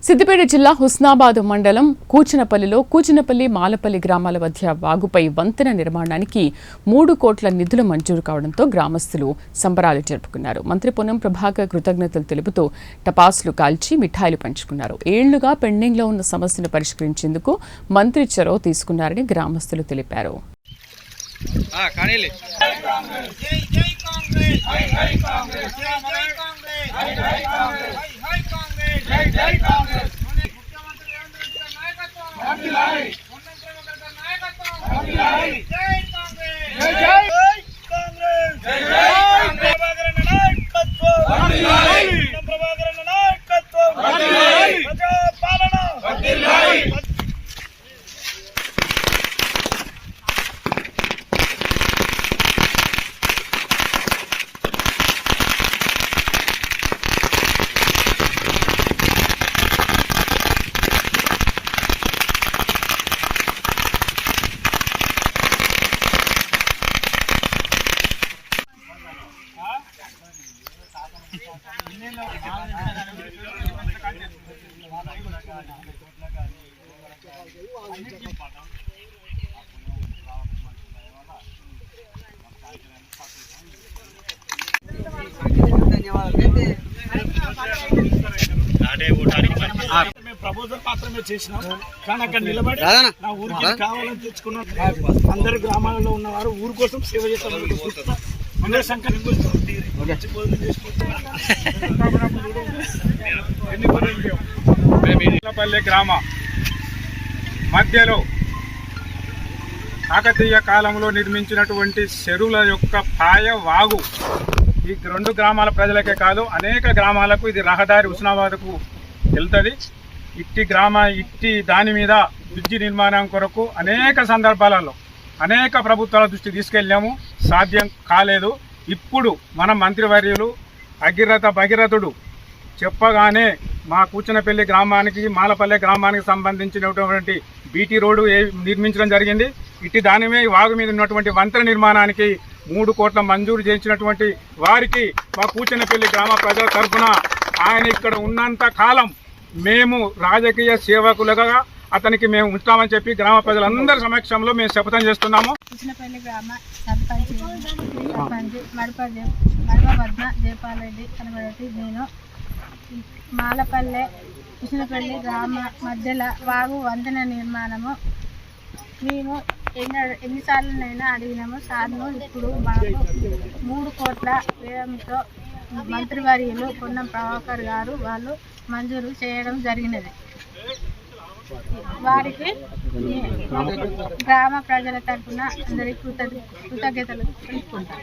సిద్దిపేట జిల్లా హుస్నాబాద్ మండలం కూచినపల్లిలో కూచినపల్లి మాలపల్లి గ్రామాల మధ్య వాగుపై వంతెన నిర్మాణానికి 3 కోట్ల నిధులు మంజూరు కావడంతో గ్రామస్తులు సంబరాలు జరుపుకున్నారు. మంత్రి పొన్నం ప్రభాకర్ కృతజ్ఞతలు తెలుపుతూ టపాసులు కాల్చి మిఠాయిలు పంచుకున్నారు. ఏళ్లుగా పెండింగ్లో ఉన్న సమస్యను పరిష్కరించేందుకు మంత్రి చొరవ తీసుకున్నారని గ్రామస్తులు తెలిపారు. ప్రపోజల్ మాత్రమే చేసినాం కానీ అక్కడ నిలబడి నా ఊరికి కావాలని తెచ్చుకున్నాం. అందరు గ్రామాలలో ఉన్నవారు ఊరు కోసం సేవ చేస్తారు. పల్లె గ్రామ మధ్యలో కాకతీయ కాలంలో నిర్మించినటువంటి చెరువుల యొక్క పాయ వాగు ఈ 2 గ్రామాల ప్రజలకే కాదు అనేక గ్రామాలకు ఇది రహదారి హుస్నాబాద్కు వెళ్తుంది. ఇట్టి దాని మీద బ్రిడ్జి నిర్మాణం కొరకు అనేక సందర్భాలలో అనేక ప్రభుత్వాల దృష్టి తీసుకెళ్ళాము, సాధ్యం కాలేదు. ఇప్పుడు మన మంత్రివర్యులు భగీరథుడు చెప్పగానే మా కూచినపల్లి గ్రామానికి మాలపల్లె గ్రామానికి సంబంధించినటువంటి బీటీ రోడ్డు నిర్మించడం జరిగింది. దాని మీద వాగు మీద ఉన్నటువంటి వంతెన నిర్మాణానికి 3 కోట్ల మంజూరు చేయించినటువంటి వారికి మా కూచినపల్లి గ్రామ ప్రజల తరఫున ఆయన ఇక్కడ ఉన్నంత కాలం మేము రాజకీయ సేవకులుగా అతనికి మేము ఉంటామని చెప్పి గ్రామ ప్రజలందరి సమక్షంలో మేము శపథం చేస్తున్నాము. కూచినపల్లి గ్రామ సర్పంచ్ పద్మ జయపాలరెడ్డి కనబడి నేను మాలపల్లె కూచినపల్లి గ్రామ మధ్యలో వాగు వంతెన నిర్మాణము మేము ఎన్నిసార్లునైనా అడిగినాము సార్ను. ఇప్పుడు మాకు 3 కోట్ల వ్యయంతో మంత్రివర్యులు పొన్నం ప్రభాకర్ గారు వాళ్ళు మంజూరు చేయడం జరిగినది. వారికి గ్రామ ప్రజల తరఫున అందరికీ కృతజ్ఞతలు తెలుపుకుంటాం.